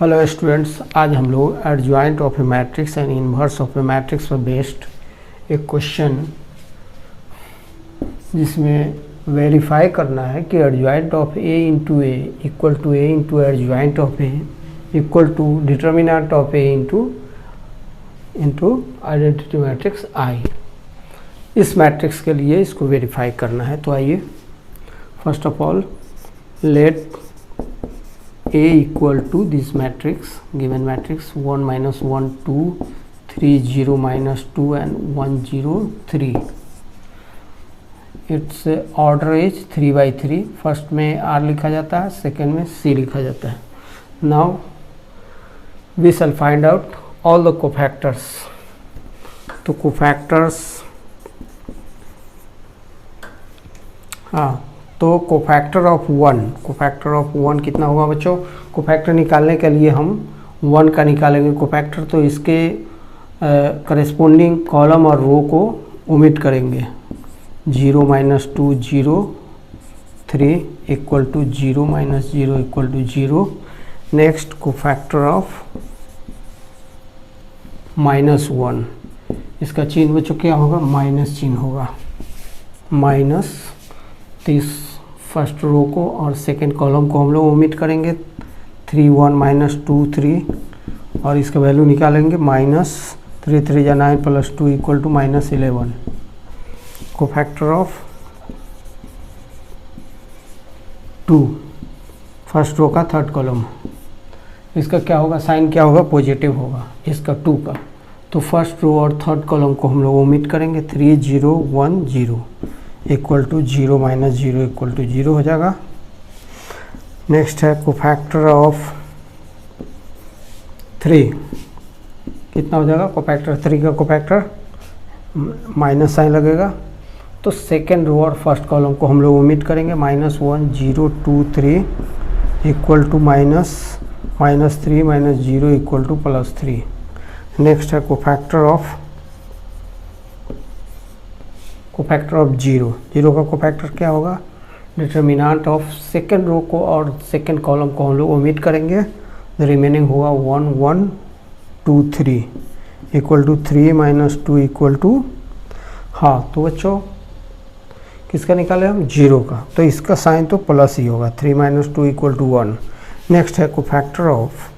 Hello students, आज हम लोग adjoint of a matrix and inverse of a matrix पर बेस्ड एक क्वेश्चन जिसमें वेरीफाई करना है कि adjoint of A into A equal to A into adjoint of A equal to determinant of A into identity matrix I. इस matrix के लिए इसको वेरीफाई करना है। तो आइए, first of all let A equal to this matrix, given matrix 1 minus 1 2 3 0 minus 2 and 1 0 3. Its order is 3 by 3. First में R लिखा जाता है, सेकेंड में C लिखा जाता है. Now we shall find out all the cofactors. तो cofactors, तो कोफैक्टर ऑफ वन कितना होगा बच्चों? कोफैक्टर निकालने के लिए हम वन का निकालेंगे कोफैक्टर, तो इसके करस्पॉन्डिंग कॉलम और रो को ओमिट करेंगे। 0 minus 2 0 3 equal to 0 minus 0 equal to 0। Next cofactor of -1, इसका चिन्ह बच्चों क्या होगा? माइनस चिन्ह होगा। माइनस, तो इस फर्स्ट रो को और सेकेंड कॉलम को हम लोग ओमिट करेंगे। 3 1 माइनस 2 3 और इसका वैल्यू निकालेंगे। माइनस 3 3 या 9 plus 2 equal to minus 11। Cofactor of 2, first row का थर्ड कॉलम, इसका क्या होगा? साइन क्या होगा? पॉजिटिव होगा इसका 2 का। तो फर्स्ट रो और थर्ड कॉलम को हम लोग ओमिट करेंगे। 3 0 1 0 equal to 0 minus 0 equal to 0 हो जाएगा। नेक्स्ट है कोफैक्टर ऑफ 3, कितना हो जाएगा? कोफैक्टर 3 का कोफैक्टर माइनस साइन लगेगा, तो सेकेंड रो और फर्स्ट कॉलम को हम लोग ओमिट करेंगे। -1 0 2 3 equal to minus 3 minus 0 equal to +3। Next है कोफैक्टर ऑफ 0 का कोफैक्टर क्या होगा? डिटर्मिनेंट ऑफ सेकेंड रो को और सेकेंड कॉलम को हम लोग ओमिट करेंगे। द रिमेनिंग होगा 1 1 2 3 equal to 3 minus 2 equal to, तो बच्चों किसका निकाले हम? 0 का, तो इसका साइन तो प्लस ही होगा। 3 माइनस 2 इक्वल टू 1। नेक्स्ट है कोफैक्टर ऑफ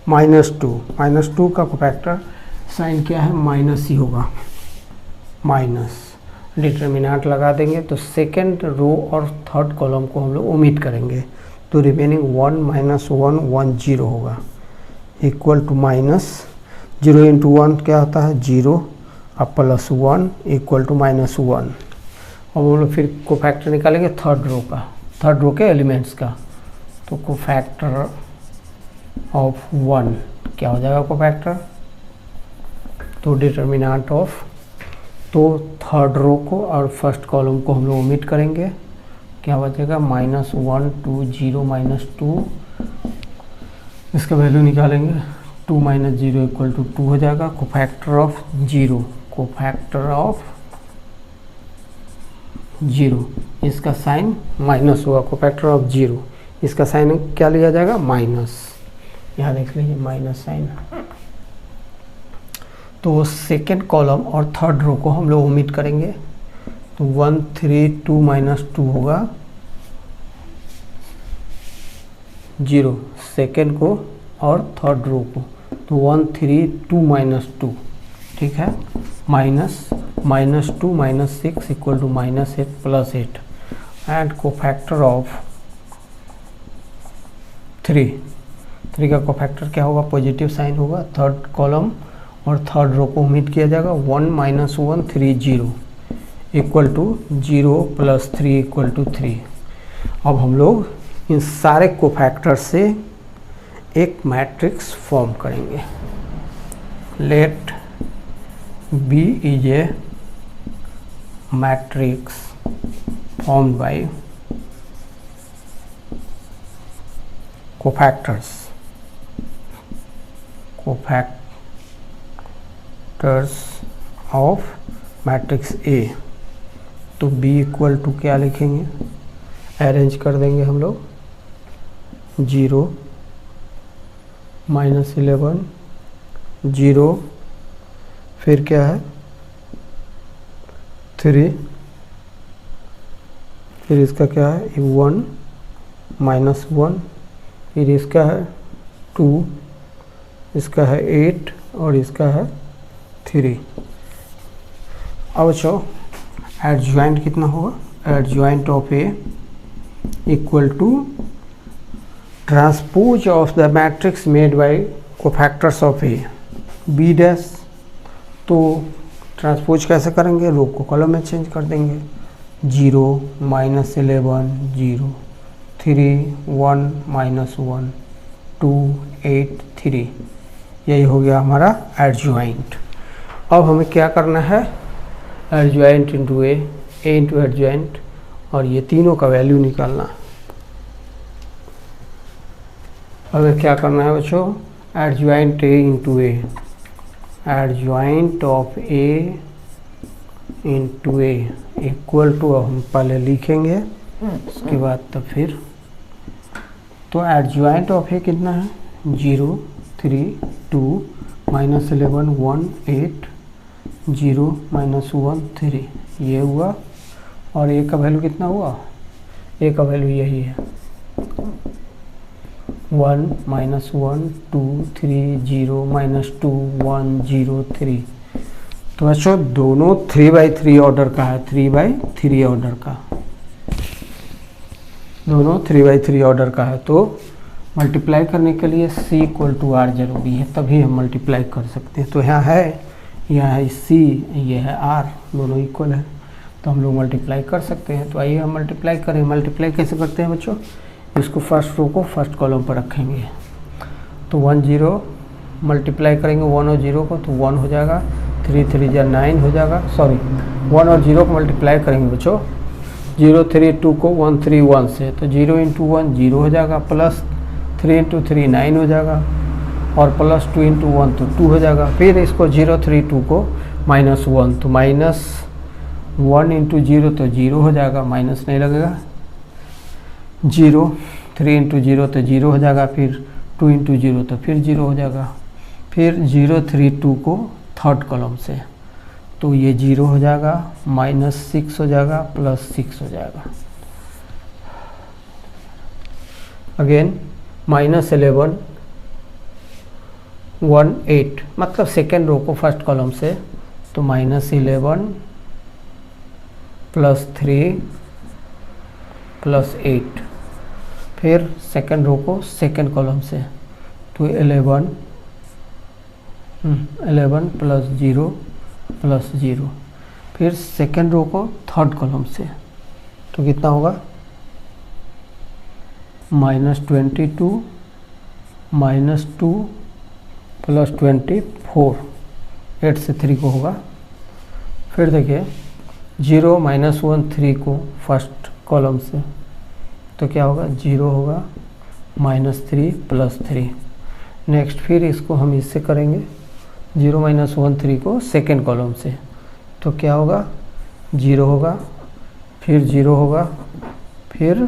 -2 का कोफैक्टर साइन क्या है? माइनस ही होगा, माइनस। डिटर्मिनेंट लगा देंगे तो सेकेंड रो और थर्ड कॉलम को हम लोग ओमिट करेंगे, तो रिमेनिंग 1 माइनस 1 1 0 होगा इक्वल टू माइनस 0 इंटू 1 क्या होता है? 0 अब प्लस 1 इक्वल टू -1। अब हम लोग फिर कोफैक्टर निकालेंगे थर्ड रो के एलिमेंट्स का। तो कोफैक्टर ऑफ 1 क्या हो जाएगा? कोफैक्टर तो डिटर्मिनेंट ऑफ, तो थर्ड रो को और फर्स्ट कॉलम को हम लोग ओमिट करेंगे। क्या बचेगा? -1 2 0 -2, इसका वैल्यू निकालेंगे। 2 माइनस 0 इक्वल टू 2 हो जाएगा। कोफैक्टर ऑफ 0, इसका साइन माइनस होगा। कोफैक्टर ऑफ 0, इसका साइन क्या लिया जाएगा? माइनस। यहाँ देख लीजिए माइनस साइन। तो सेकेंड कॉलम और थर्ड रो को हम लोग ओमिट करेंगे, तो 1 3 2 माइनस 2 होगा 0 सेकेंड को और थर्ड रो को, तो 1 3 2 माइनस 2, ठीक है। -2 minus 6 equal to -8 plus 8। And cofactor of 3 का कोफैक्टर क्या होगा? पॉजिटिव साइन होगा। थर्ड कॉलम और थर्ड रो को ओमिट किया जाएगा। 1 माइनस 1 3 0 इक्वल टू 0 प्लस 3 इक्वल टू 3। अब हम लोग इन सारे कोफैक्टर से एक मैट्रिक्स फॉर्म करेंगे। Let B is a matrix formed by cofactors of matrix A। तो B इक्वल टू क्या लिखेंगे? अरेंज कर देंगे हम लोग। 0 -11 0, फिर क्या है 3, फिर इसका क्या है 1 -1, फिर इसका है 2, इसका है 8 और इसका है 3। अब बच्चों एडजॉइंट कितना होगा, adjoint of A equal to transpose of the matrix made by cofactors of A B dash. तो ट्रांसपोज कैसे करेंगे, रो को कॉलम में चेंज कर देंगे, 0 -11 0, 3 1 -1 2 8 3, यही हो गया हमारा एडजॉइंट। अब हमें क्या करना है, एडजॉइंट इंटू ए इंटू एडजॉइंट, और ये तीनों का वैल्यू निकालना। हमें क्या करना है बच्चों, adjoint A into A, adjoint of A into A equal to, हम पहले लिखेंगे उसके बाद तो फिर, तो एडजॉइंट ऑफ ए कितना है 0 3 2 -11 1 8 0 -1 3, ये हुआ। और ए का वैल्यू कितना हुआ, ए का वैल्यू यही है 1 -1 2 3 0 -2 1 0 3। तो बच्चों दोनों 3/3 ऑर्डर का है, 3/3 ऑर्डर का, दोनों 3/3 ऑर्डर का है। तो मल्टीप्लाई करने के लिए C = R जरूरी है, तभी हम मल्टीप्लाई कर सकते हैं। तो यहाँ है C, ये है R, दोनों इक्वल है, तो हम लोग मल्टीप्लाई कर सकते हैं। तो आइए हम मल्टीप्लाई करें। मल्टीप्लाई कैसे करते हैं बच्चों, इसको फर्स्ट रो को फर्स्ट कॉलम पर रखेंगे, तो 1 0 मल्टीप्लाई करेंगे 1 और 0 को, तो 1 हो जाएगा, 3 3 जा 9 हो जाएगा, सॉरी 1 और 0 को मल्टीप्लाई करेंगे बच्चों, 0 3 2 को 1 3 1 से, तो 0 × 1 0 हो जाएगा, प्लस 3 × 3 9 हो जाएगा, और प्लस 2 × 1 तो 2 हो जाएगा। फिर इसको 0 3 2 को -1, तो -1 × 0 तो 0 हो जाएगा, माइनस नहीं लगेगा, 0 3 × 0 तो 0 हो जाएगा, फिर 2 × 0 तो फिर 0 हो जाएगा, फिर 0 3 2 को थर्ड कॉलम से, तो ये 0 हो जाएगा, -6 हो जाएगा, +6 हो जाएगा। अगेन -11 1 8, मतलब सेकेंड रो को फर्स्ट कॉलम से, तो -11 +3 +8, फिर सेकेंड रो को सेकेंड कॉलम से, तो 11 + 0 + 0, फिर सेकेंड रो को थर्ड कॉलम से, तो कितना होगा -22 -2 + 24, 8 से 3 को होगा। फिर देखिए 0 -1 3 को फर्स्ट कॉलम से, तो क्या होगा 0 होगा, -3 + 3। नेक्स्ट फिर इसको हम इससे करेंगे, 0 -1 3 को सेकेंड कॉलम से, तो क्या होगा 0 होगा, फिर 0 होगा, फिर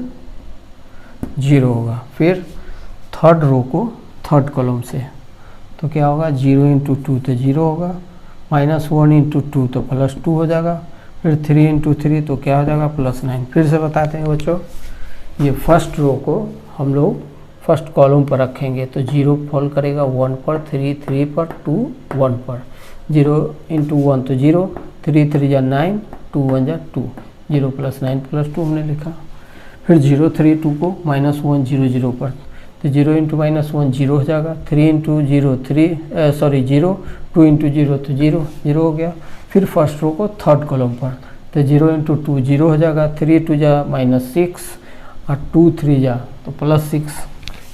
0 होगा, फिर थर्ड रो को थर्ड कॉलम से, तो क्या होगा 0 × 2 तो 0 होगा, -1 × 2 तो +2 हो जाएगा, फिर 3 × 3 तो क्या हो जाएगा +9। फिर से बताते हैं बच्चों, ये फर्स्ट रो को हम लोग फर्स्ट कॉलम पर रखेंगे, तो 0 फॉल करेगा 1 पर, 3 3 पर, 2 1 पर, 0 × 1 तो 0, 3 3 जा 9, 2 1 जा 2, 0 + 9 + 2 हमने लिखा। फिर 0 3 2 को -1 0 0 पर, तो 0 × -1 0 हो जाएगा, 3 × 0 3 सॉरी 0, 2 × 0 तो 0 0 हो गया। फिर फर्स्ट रो को थर्ड कॉलम पर, तो 0 × 2 0 हो जाएगा, 3 2 जा -6 और 2 3 जा तो +6,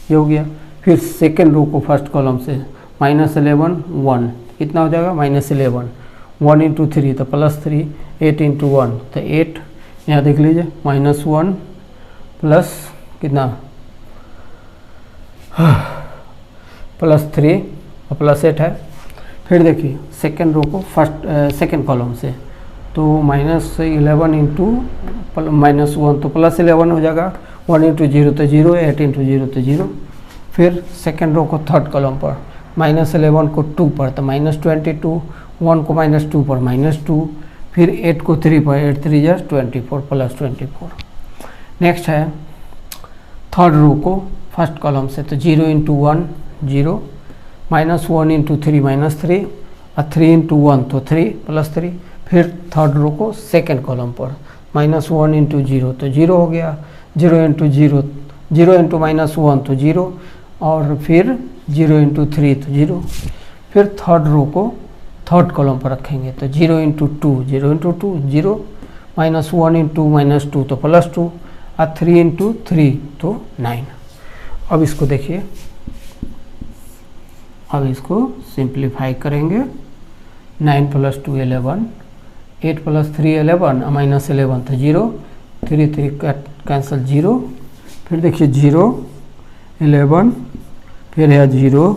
ये हो गया। फिर सेकेंड रो को फर्स्ट कॉलम से, -11 1, कितना हो जाएगा -11, 1 × 3 तो +3, 8 × 1 तो 8, यहाँ देख लीजिए -1 प्लस कितना +3 और +8 है। फिर देखिए सेकेंड रो को फर्स्ट सेकेंड कॉलम से, तो -11 × -1 तो +11 हो जाएगा, 1 इंटू जीरो तो जीरो, 8 इंटू जीरो तो जीरो। फिर सेकेंड रो को थर्ड कॉलम पर -11 को 2 पर तो -22, 1 को -2 पर -2, फिर 8 को 3 पर 8 3 जा 24 प्लस 24। नेक्स्ट है थर्ड रो को फर्स्ट कॉलम से तो 0 इंटू 1 0, -1 इंटू 3 -3 और 3 इंटू 1 तो 3 प्लस 3। फिर थर्ड रो को सेकेंड कॉलम पर -1 इंटू 0 तो 0 हो गया, 0 इंटू 0 0 इंटू -1 तो 0, और फिर 0 इंटू 3 तो 0। फिर थर्ड रो को थर्ड कॉलम पर रखेंगे तो 0 इंटू 2 0 इंटू 2 0, -1 इंटू -2 तो +2 और 3 इंटू 3 तो 9। अब इसको देखिए, अब इसको सिंप्लीफाई करेंगे। 9 + 2 11, 8 + 3 11 और -11 तो 0, 3 3 कैंसिल 0। फिर देखिए 0 11, फिर है 0,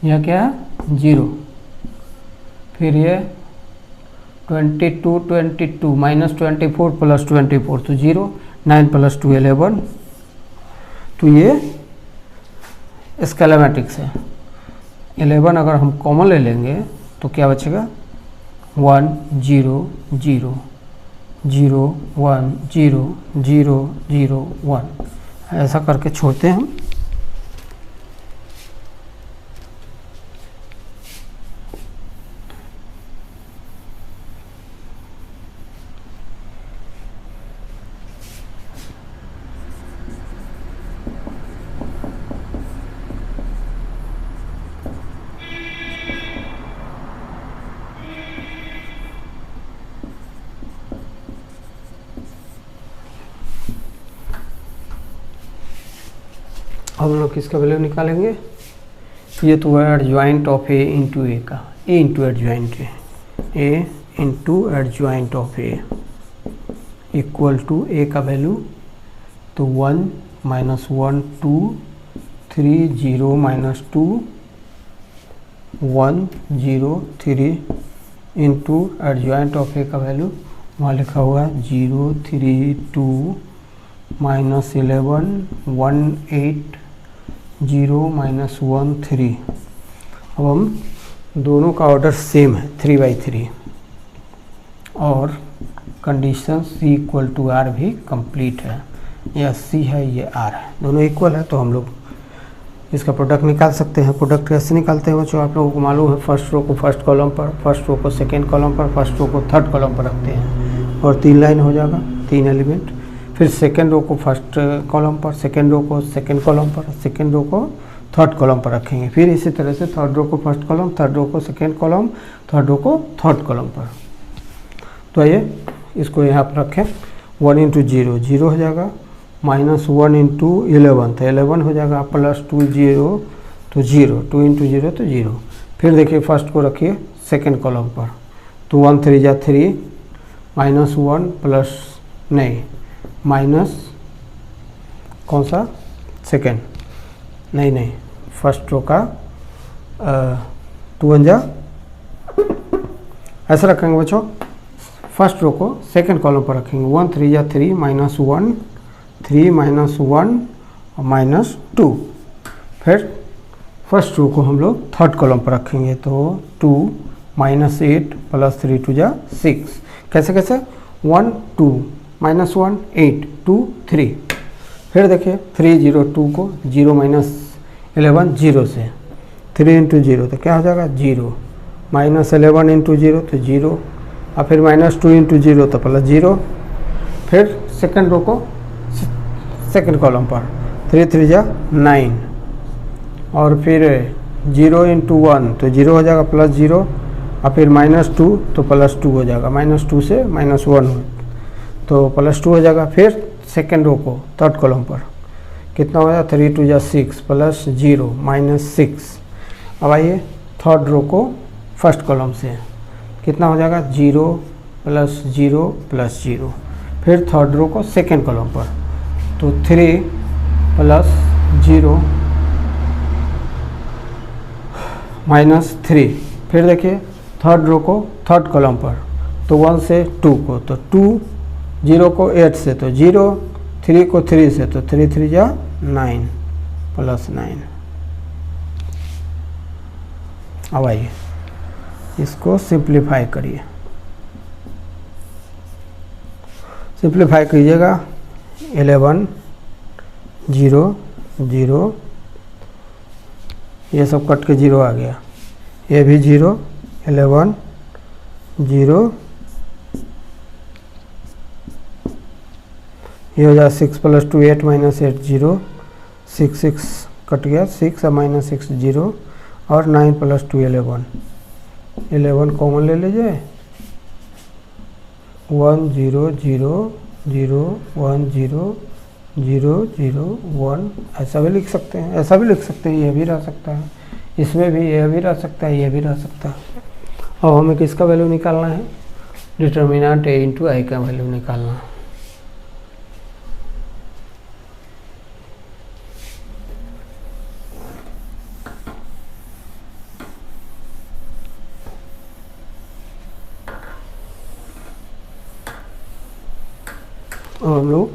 यह क्या है 0, फिर ये 22 22 -24 + 24 तो 0, 9 + 2 11। तो ये स्केलेमेटिक्स है। 11 अगर हम कॉमन ले लेंगे तो क्या बचेगा 1 0 0 0 1 0 0 0 1, ऐसा करके छोड़ते हैं हम। हम लोग किसका वैल्यू निकालेंगे, ये तो है adjoint of A into A का, ए इंटू एडजॉइंट है, A into adjoint of A equal to A का वैल्यू तो 1 -1 2 3 0 -2 1 0 3 इंटू एडजॉइंट ऑफ ए का वैल्यू वहाँ लिखा हुआ है 0 3 2 -11 1 8 0 -1 3। अब हम दोनों का ऑर्डर सेम है 3/3 और कंडीशन C = R भी कंप्लीट है। यह C है, ये R है, दोनों इक्वल है तो हम लोग इसका प्रोडक्ट निकाल सकते हैं। प्रोडक्ट कैसे निकालते हैं बच्चों, आप लोगों को मालूम है। फर्स्ट रो को फर्स्ट कॉलम पर, फर्स्ट रो को सेकेंड कॉलम पर, फर्स्ट रो को थर्ड कॉलम पर रखते हैं और 3 लाइन हो जाएगा, 3 एलिमेंट। फिर सेकेंड रो को फर्स्ट कॉलम पर, सेकेंड रो को सेकेंड कॉलम पर, सेकेंड रो को थर्ड कॉलम पर रखेंगे। फिर इसी तरह से थर्ड रो को फर्स्ट कॉलम, थर्ड रो को सेकेंड कॉलम, थर्ड रो को थर्ड कॉलम पर। तो आइए इसको यहाँ पर रखें। 1 इंटू 0 0 हो जाएगा, -1 इंटू 11 तो 11 हो जाएगा, +2 0 तो 0, 2 इंटू 0 तो 0। फिर देखिए फर्स्ट को रखिए सेकेंड कॉलम पर तो 1 3 जा 3, -1 प्लस नहीं माइनस कौन सा सेकेंड नहीं फर्स्ट रो का 2 1 जा, ऐसा रखेंगे बच्चों। फर्स्ट रो को सेकेंड कॉलम पर रखेंगे, 1 3 जा 3, -1 3 -1 और -2। फिर फर्स्ट रो को हम लोग थर्ड कॉलम पर रखेंगे तो 2 -8 + 3 2 जा 6। कैसे कैसे 1 2 -1 8 2 3। फिर देखिए 3 0 2 को 0 -11 0 से 3 इंटू 0 तो क्या हो जाएगा 0, -11 इंटू 0 तो 0 और फिर -2 इंटू 0 तो +0। फिर सेकेंड रो को सेकेंड कॉलम पर 3 3 जा 9 और फिर 0 इंटू 1 तो 0 हो जाएगा +0 और फिर -2 तो +2 हो जाएगा, -2 से -1 तो +2 हो जाएगा। फिर सेकेंड रो को थर्ड कॉलम पर कितना हो जाएगा 3 2 जा 6 +0 -6। अब आइए थर्ड रो को फर्स्ट कॉलम से कितना हो जाएगा 0 +0 +0। फिर थर्ड रो को सेकेंड कॉलम पर तो 3 +0 -3। फिर देखिए थर्ड रो को थर्ड कॉलम पर तो 1 से 2 को तो 2, 0 को 8 से तो 0, 3 को 3 से, तो 3 3 जा 9 प्लस 9। अब आइए इसको सिंप्लीफाई करिए, सिंप्लीफाई कीजिएगा। 11 0 0, ये सब कट के 0 आ गया, ये भी 0, 11 0, ये हो जाए 6 + 2 8 - 8 0, 6 6 कट गया, 6 और -6 0, और 9 + 2 11, 11 कॉमन ले लीजिए, 1 0 0 0 1 0 0 0 1, ऐसा भी लिख सकते हैं, ऐसा भी लिख सकते हैं, ये भी रह सकता है, इसमें भी ये भी रह सकता है, ये भी रह सकता है। अब हमें किसका वैल्यू निकालना है? डिटर्मिनेंट a × i का वैल्यू निकालना है। और हम लोग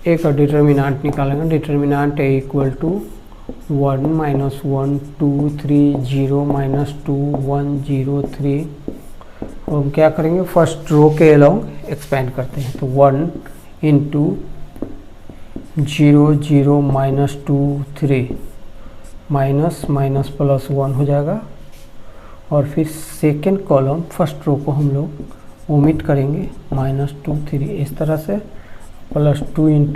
ए का डिटर्मिनेंट निकालेंगे। Determinant a = 1 - 1 2 3 0 - 2 1 0 3। और हम क्या करेंगे, फर्स्ट रो के अलोंग एक्सपेंड करते हैं, तो 1 × 0 0 - 2 3 माइनस माइनस प्लस 1 हो जाएगा। और फिर सेकेंड कॉलम फर्स्ट रो को हम लोग ओमिट करेंगे, -2 3 इस तरह से, +2 ×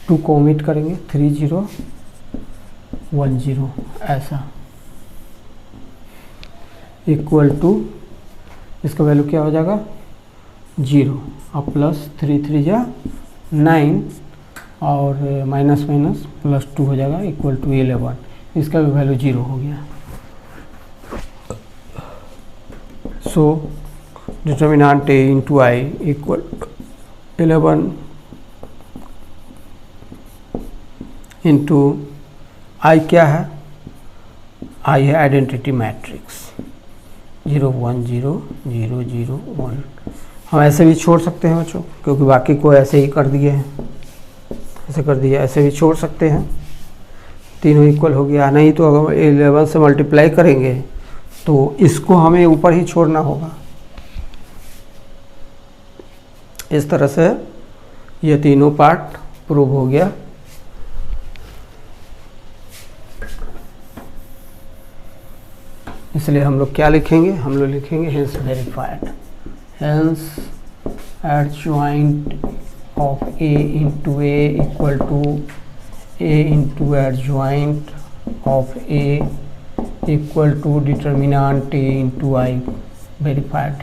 2 को ओमिट करेंगे, 3 0 1 0 ऐसा, इक्वल टू इसका वैल्यू क्या हो जाएगा 0, और प्लस 3 3 जा 9, और माइनस माइनस +2 हो जाएगा, इक्वल टू 11, इसका भी वैल्यू 0 हो गया। So determinant a × i = 11 × i क्या है, i है आइडेंटिटी मैट्रिक्स 0 1 0 0 0 1। हम ऐसे भी छोड़ सकते हैं बच्चों, क्योंकि बाकी को ऐसे ही कर दिए हैं, ऐसे कर दिया, ऐसे भी छोड़ सकते हैं, तीनों इक्वल हो गया। नहीं तो अगर 11 से मल्टीप्लाई करेंगे तो इसको हमें ऊपर ही छोड़ना होगा। इस तरह से ये तीनों पार्ट प्रूव हो गया। इसलिए हम लोग क्या लिखेंगे, हम लोग लिखेंगे hence verified, hence adjoint of a × a equal to a × adjoint of a equal to determinant a × i verified.